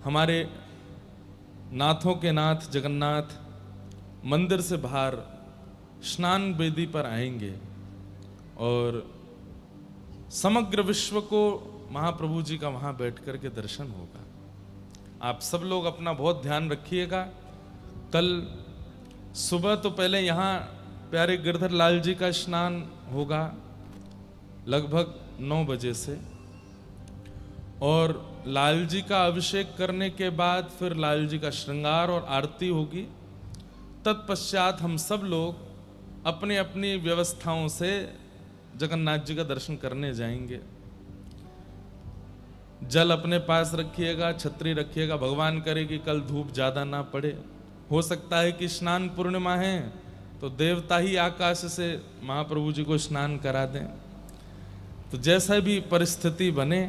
हमारे नाथों के नाथ जगन्नाथ मंदिर से बाहर स्नान वेदी पर आएंगे और समग्र विश्व को महाप्रभु जी का वहाँ बैठ कर के दर्शन होगा। आप सब लोग अपना बहुत ध्यान रखिएगा। कल सुबह तो पहले यहाँ प्यारे गिरधर लाल जी का स्नान होगा लगभग 9 बजे से, और लाल जी का अभिषेक करने के बाद फिर लाल जी का श्रृंगार और आरती होगी। तत्पश्चात हम सब लोग अपनी अपनी व्यवस्थाओं से जगन्नाथ जी का दर्शन करने जाएंगे। जल अपने पास रखिएगा, छतरी रखिएगा। भगवान करे कि कल धूप ज्यादा ना पड़े। हो सकता है कि स्नान पूर्णिमा है तो देवता ही आकाश से महाप्रभु जी को स्नान करा दें। तो जैसा भी परिस्थिति बने,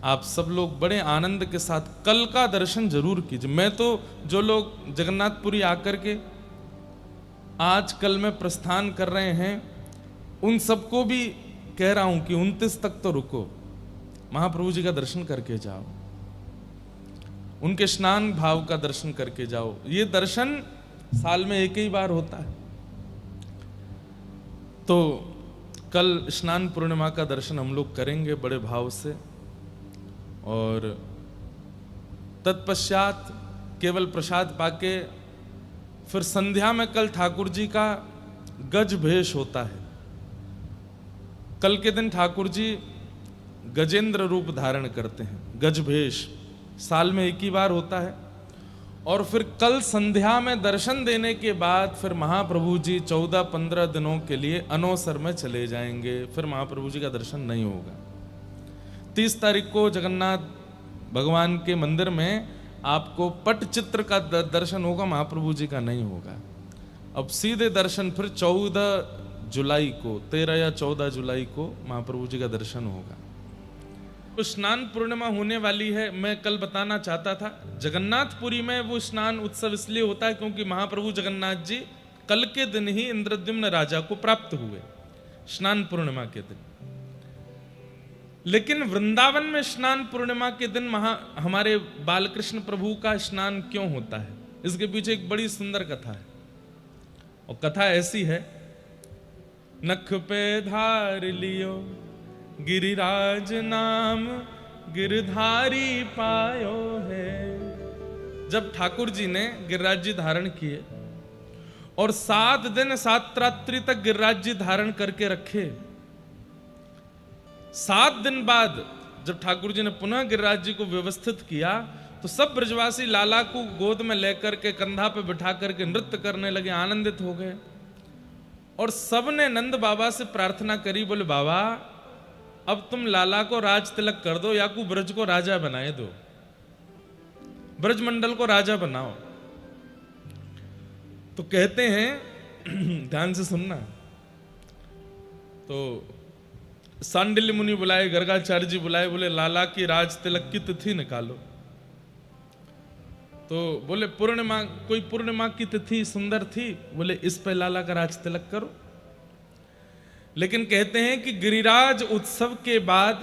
आप सब लोग बड़े आनंद के साथ कल का दर्शन जरूर कीजिए। मैं तो जो लोग जगन्नाथपुरी आकर के आज कल में प्रस्थान कर रहे हैं उन सबको भी कह रहा हूं कि 29 तक तो रुको, महाप्रभु जी का दर्शन करके जाओ, उनके स्नान भाव का दर्शन करके जाओ। ये दर्शन साल में एक ही बार होता है। तो कल स्नान पूर्णिमा का दर्शन हम लोग करेंगे बड़े भाव से, और तत्पश्चात केवल प्रसाद पाके फिर संध्या में कल ठाकुर जी का गज भेष होता है। कल के दिन ठाकुर जी गजेंद्र रूप धारण करते हैं। गज भेष साल में एक ही बार होता है। और फिर कल संध्या में दर्शन देने के बाद फिर महाप्रभु जी 14-15 दिनों के लिए अनौसर में चले जाएंगे। फिर महाप्रभु जी का दर्शन नहीं होगा। 30 तारीख को जगन्नाथ भगवान के मंदिर में आपको पट चित्र का दर्शन होगा, महाप्रभु जी का नहीं होगा। अब सीधे दर्शन फिर 14 जुलाई को, 13 या 14 जुलाई को महाप्रभु जी का दर्शन होगा। तो स्नान पूर्णिमा होने वाली है। मैं कल बताना चाहता था, जगन्नाथपुरी में वो स्नान उत्सव इसलिए होता है क्योंकि महाप्रभु जगन्नाथ जी कल के दिन ही इंद्रद्युम्न राजा को प्राप्त हुए, स्नान पूर्णिमा के दिन। लेकिन वृंदावन में स्नान पूर्णिमा के दिन हमारे बालकृष्ण प्रभु का स्नान क्यों होता है, इसके पीछे एक बड़ी सुंदर कथा है। और कथा ऐसी है, नख पे धार लियो गिरिराज नाम गिरधारी पायो है। जब ठाकुर जी ने गिरिराज जी धारण किए और 7 दिन 7 रात्रि तक गिरिराज जी धारण करके रखे, 7 दिन बाद जब ठाकुर जी ने पुनः गिरिराज जी को व्यवस्थित किया तो सब ब्रजवासी लाला को गोद में लेकर के कंधा पे बिठा करके नृत्य करने लगे, आनंदित हो गए। और सबने नंद बाबा से प्रार्थना करी, बोले बाबा अब तुम लाला को राज तिलक कर दो या को ब्रज को राजा बनाए दो, ब्रजमंडल को राजा बनाओ। तो कहते हैं ध्यान से सुनना, तो सांडिल्य मुनि बुलाए, गर्गाचार्य जी बुलाए, बोले लाला की राज तिलक की तिथि निकालो। तो बोले पूर्णिमा, कोई पूर्णिमा की तिथि सुंदर थी, बोले इस पे लाला का राज तिलक करो। लेकिन कहते हैं कि गिरिराज उत्सव के बाद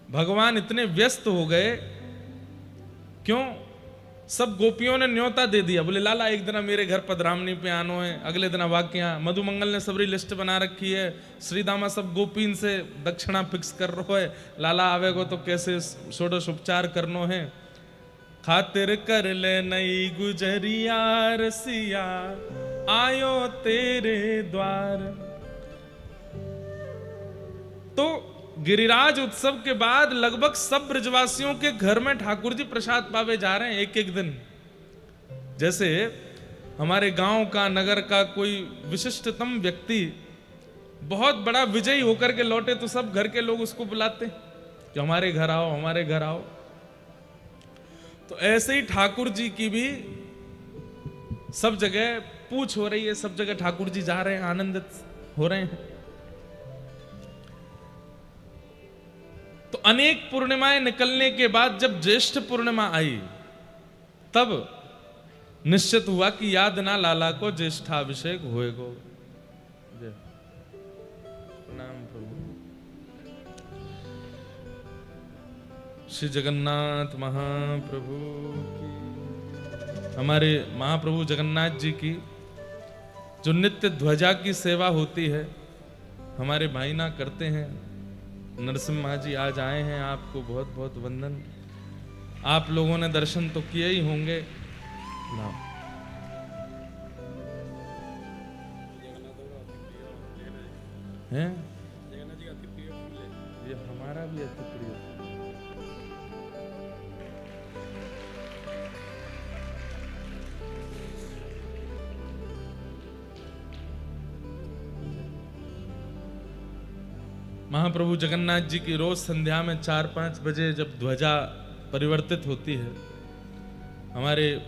भगवान इतने व्यस्त हो गए, क्यों, सब गोपियों ने न्योता दे दिया, बोले लाला एक दिन मेरे घर पधरामनी पे आनो है, अगले दिन वाक्या मधुमंगल ने सबरी लिस्ट बना रखी है, श्रीदामा सब गोपीन से दक्षिणा फिक्स कर रहो है, लाला आवेगो तो कैसे षोडश उपचार करनो है, खातिर कर ले नई गुजरिया रसिया आयो तेरे द्वार। तो गिरिराज उत्सव के बाद लगभग सब ब्रजवासियों के घर में ठाकुर जी प्रसाद पावे जा रहे हैं एक एक दिन। जैसे हमारे गांव का, नगर का कोई विशिष्टतम व्यक्ति बहुत बड़ा विजयी होकर के लौटे तो सब घर के लोग उसको बुलाते कि हमारे घर आओ, हमारे घर आओ। तो ऐसे ही ठाकुर जी की भी सब जगह पूछ हो रही है, सब जगह ठाकुर जी जा रहे हैं, आनंदित हो रहे हैं। तो अनेक पूर्णिमाएं निकलने के बाद जब ज्येष्ठ पूर्णिमा आई तब निश्चित हुआ कि याद ना लाला को ज्येष्ठाभिषेक होएगो। प्रणाम प्रभु। श्री जगन्नाथ महाप्रभु की। हमारे महाप्रभु जगन्नाथ जी की जो नित्य ध्वजा की सेवा होती है हमारे भाई ना करते हैं। नरसिम्हा जी आज आए हैं, आपको बहुत बहुत वंदन। आप लोगों ने दर्शन तो किए ही होंगे ना। हैं? ये हमारा भी अति प्रिय। महाप्रभु जगन्नाथ जी की रोज संध्या में 4-5 बजे जब ध्वजा परिवर्तित होती है, हमारे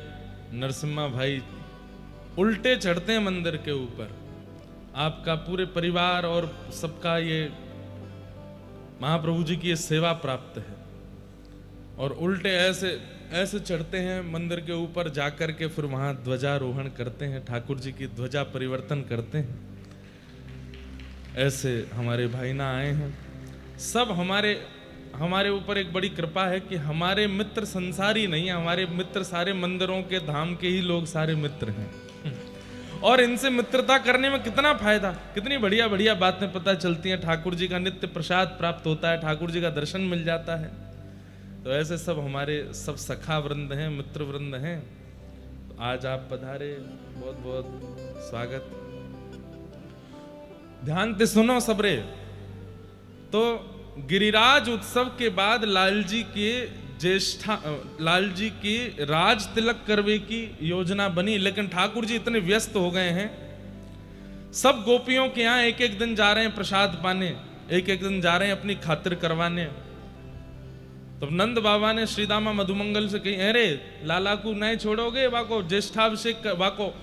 नरसिम्हा भाई उल्टे चढ़ते हैं मंदिर के ऊपर। आपका पूरे परिवार और सबका ये महाप्रभु जी की ये सेवा प्राप्त है। और उल्टे ऐसे ऐसे चढ़ते हैं मंदिर के ऊपर जाकर के, फिर वहां ध्वजारोहण करते हैं, ठाकुर जी की ध्वजा परिवर्तन करते हैं। ऐसे हमारे भाई ना आए हैं। सब हमारे ऊपर एक बड़ी कृपा है कि हमारे मित्र संसारी नहीं है, हमारे मित्र सारे मंदिरों के धाम के ही लोग सारे मित्र हैं। और इनसे मित्रता करने में कितना फायदा, कितनी बढ़िया बढ़िया बातें पता चलती हैं। ठाकुर जी का नित्य प्रसाद प्राप्त होता है, ठाकुर जी का दर्शन मिल जाता है। तो ऐसे सब हमारे सब सखा वृंद हैं, मित्र वृंद हैं। तो आज आप पधारे, बहुत बहुत स्वागत। ध्यान से सुनो सबरे। तो गिरिराज उत्सव के बाद लाल जी की राज तिलक करवे की योजना बनी, लेकिन ठाकुर जी इतने व्यस्त हो गए हैं। सब गोपियों के यहाँ एक एक दिन जा रहे हैं प्रसाद पाने, एक एक दिन जा रहे हैं अपनी खातिर करवाने। तो नंद बाबा ने श्रीदामा मधुमंगल से कही, अरे लाला को नहीं छोड़ोगे, वाको ज्येष्ठाभिषेक वाको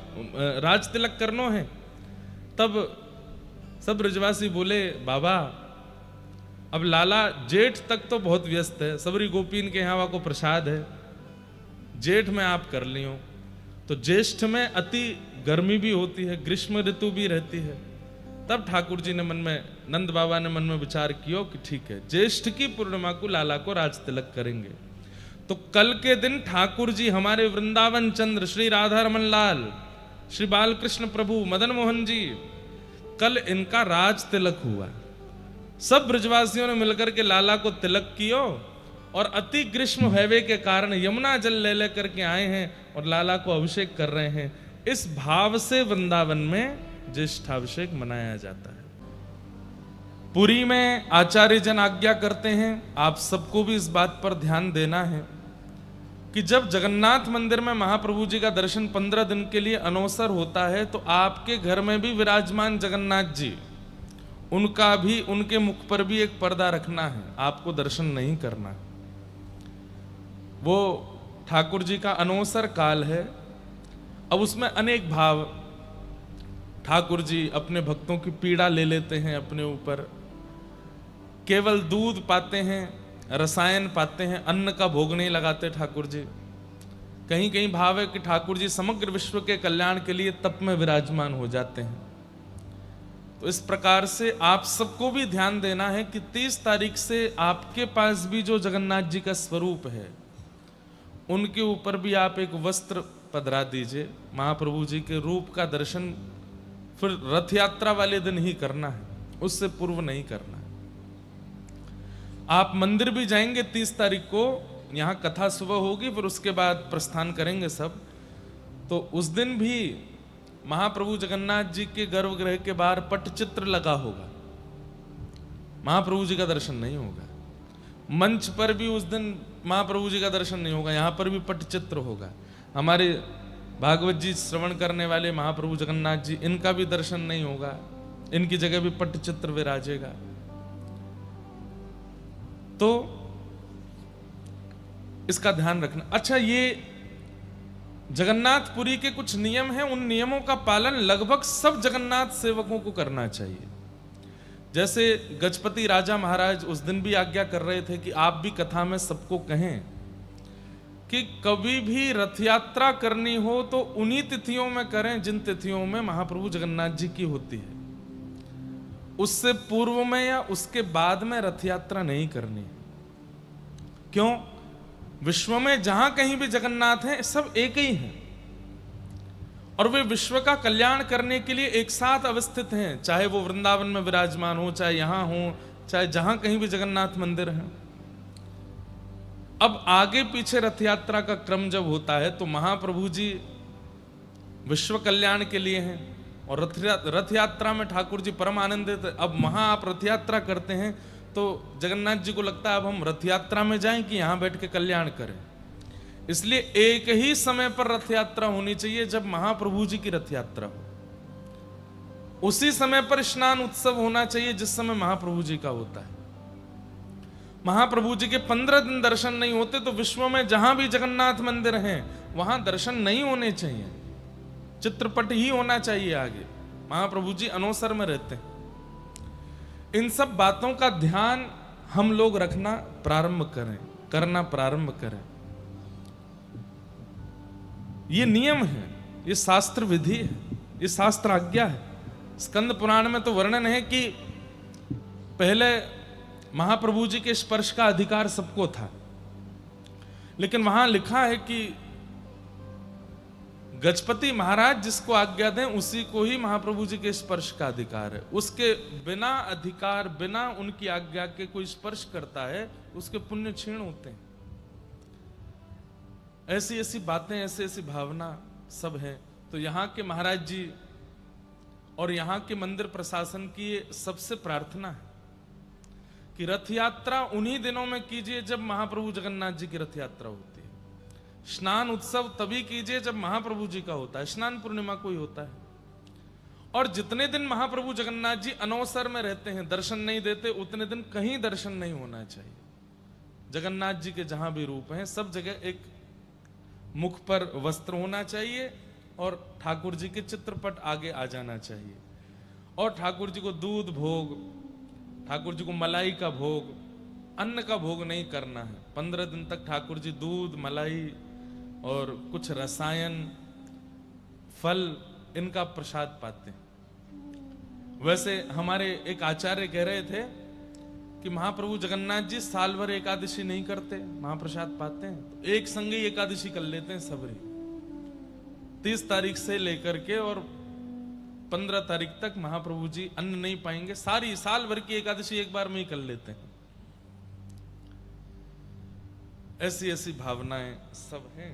राज तिलक करनो है। तब सब ब्रजवासी बोले, बाबा अब लाला जेठ तक तो बहुत व्यस्त है, सबरी गोपीन के यहाँ को प्रसाद है, जेठ में आप कर लियो। तो ज्येष्ठ में अति गर्मी भी होती है, ग्रीष्म ऋतु भी रहती है। तब ठाकुर जी ने नंद बाबा ने मन में विचार किया कि ठीक है, ज्येष्ठ की पूर्णिमा को लाला को राज तिलक करेंगे। तो कल के दिन ठाकुर जी हमारे वृंदावन चंद्र श्री राधा रमन लाल, श्री बालकृष्ण प्रभु, मदन मोहन जी, कल इनका राज तिलक हुआ। सब ब्रजवासियों ने मिलकर के लाला को तिलक कियो और अति ग्रीष्म हैवे के कारण यमुना जल ले लेकर के आए हैं और लाला को अभिषेक कर रहे हैं। इस भाव से वृंदावन में ज्येष्ठाभिषेक मनाया जाता है। पुरी में आचार्य जन आज्ञा करते हैं, आप सबको भी इस बात पर ध्यान देना है कि जब जगन्नाथ मंदिर में महाप्रभु जी का दर्शन 15 दिन के लिए अनवसर होता है, तो आपके घर में भी विराजमान जगन्नाथ जी, उनका भी, उनके मुख पर भी एक पर्दा रखना है, आपको दर्शन नहीं करना। वो ठाकुर जी का अनवसर काल है। अब उसमें अनेक भाव, ठाकुर जी अपने भक्तों की पीड़ा ले लेते हैं अपने ऊपर, केवल दूध पाते हैं, रसायन पाते हैं, अन्न का भोग नहीं लगाते ठाकुर जी। कहीं कहीं भाव है कि ठाकुर जी समग्र विश्व के कल्याण के लिए तप में विराजमान हो जाते हैं। तो इस प्रकार से आप सबको भी ध्यान देना है कि 30 तारीख से आपके पास भी जो जगन्नाथ जी का स्वरूप है, उनके ऊपर भी आप एक वस्त्र पधरा दीजिए। महाप्रभु जी के रूप का दर्शन फिर रथ यात्रा वाले दिन ही करना है, उससे पूर्व नहीं करना है। आप मंदिर भी जाएंगे 30 तारीख को, यहाँ कथा सुबह होगी, फिर उसके बाद प्रस्थान करेंगे सब। तो उस दिन भी महाप्रभु जगन्नाथ जी के गर्भगृह के बाहर पटचित्र लगा होगा, महाप्रभु जी का दर्शन नहीं होगा। मंच पर भी उस दिन महाप्रभु जी का दर्शन नहीं होगा, यहाँ पर भी पटचित्र होगा। हमारे भागवत जी श्रवण करने वाले महाप्रभु जगन्नाथ जी, इनका भी दर्शन नहीं होगा, इनकी जगह भी पटचित्र विराजेगा। तो इसका ध्यान रखना। अच्छा, ये जगन्नाथपुरी के कुछ नियम हैं, उन नियमों का पालन लगभग सब जगन्नाथ सेवकों को करना चाहिए। जैसे गजपति राजा महाराज उस दिन भी आज्ञा कर रहे थे कि आप भी कथा में सबको कहें कि कभी भी रथ यात्रा करनी हो तो उन्हीं तिथियों में करें जिन तिथियों में महाप्रभु जगन्नाथ जी की होती है। उससे पूर्व में या उसके बाद में रथ यात्रा नहीं करनी। क्यों? विश्व में जहां कहीं भी जगन्नाथ हैं सब एक ही हैं और वे विश्व का कल्याण करने के लिए एक साथ अवस्थित हैं, चाहे वो वृंदावन में विराजमान हो, चाहे यहां हो, चाहे जहां कहीं भी जगन्नाथ मंदिर है। अब आगे पीछे रथ यात्रा का क्रम जब होता है तो महाप्रभु जी विश्व कल्याण के लिए हैं और रथ यात्रा में ठाकुर जी परम आनंदित। अब वहां आप रथ यात्रा करते हैं तो जगन्नाथ जी को लगता है अब हम रथ यात्रा में जाएं कि यहां बैठ के कल्याण करें, इसलिए एक ही समय पर रथ यात्रा होनी चाहिए। जब महाप्रभु जी की रथ यात्रा हो उसी समय पर स्नान उत्सव होना चाहिए जिस समय महाप्रभु जी का होता है। महाप्रभु जी के 15 दिन दर्शन नहीं होते तो विश्व में जहां भी जगन्नाथ मंदिर हैं वहां दर्शन नहीं होने चाहिए, चित्रपट ही होना चाहिए आगे। महाप्रभु जी अनोसर में रहते हैं। इन सब बातों का ध्यान हम लोग रखना प्रारंभ करें, करना प्रारंभ करें। ये नियम है, ये शास्त्र विधि है, ये शास्त्र आज्ञा है। स्कंद पुराण में तो वर्णन है कि पहले महाप्रभु जी के स्पर्श का अधिकार सबको था, लेकिन वहां लिखा है कि गजपति महाराज जिसको आज्ञा दें उसी को ही महाप्रभु जी के स्पर्श का अधिकार है। उसके बिना अधिकार, बिना उनकी आज्ञा के कोई स्पर्श करता है उसके पुण्य क्षीण होते हैं। ऐसी ऐसी बातें, ऐसी ऐसी भावना सब है। तो यहाँ के महाराज जी और यहाँ के मंदिर प्रशासन की सबसे प्रार्थना है कि रथ यात्रा उन्हीं दिनों में कीजिए जब महाप्रभु जगन्नाथ जी की रथ यात्रा होती है। स्नान उत्सव तभी कीजिए जब महाप्रभु जी का होता है, स्नान पूर्णिमा को ही होता है। और जितने दिन महाप्रभु जगन्नाथ जी अनवसर में रहते हैं, दर्शन नहीं देते, उतने दिन कहीं दर्शन नहीं होना चाहिए। जगन्नाथ जी के जहां भी रूप हैं सब जगह एक मुख पर वस्त्र होना चाहिए और ठाकुर जी के चित्रपट आगे आ जाना चाहिए। और ठाकुर जी को दूध भोग, ठाकुर जी को मलाई का भोग, अन्न का भोग नहीं करना है। 15 दिन तक ठाकुर जी दूध, मलाई और कुछ रसायन, फल, इनका प्रसाद पाते हैं। वैसे हमारे एक आचार्य कह रहे थे कि महाप्रभु जगन्नाथ जी साल भर एकादशी नहीं करते, महाप्रसाद पाते हैं तो एक संग ही एकादशी कर लेते हैं सबरी। 30 तारीख से लेकर के और 15 तारीख तक महाप्रभु जी अन्न नहीं पाएंगे, सारी साल भर की एकादशी एक बार में ही कर लेते हैं। ऐसी ऐसी भावनाएं सब हैं।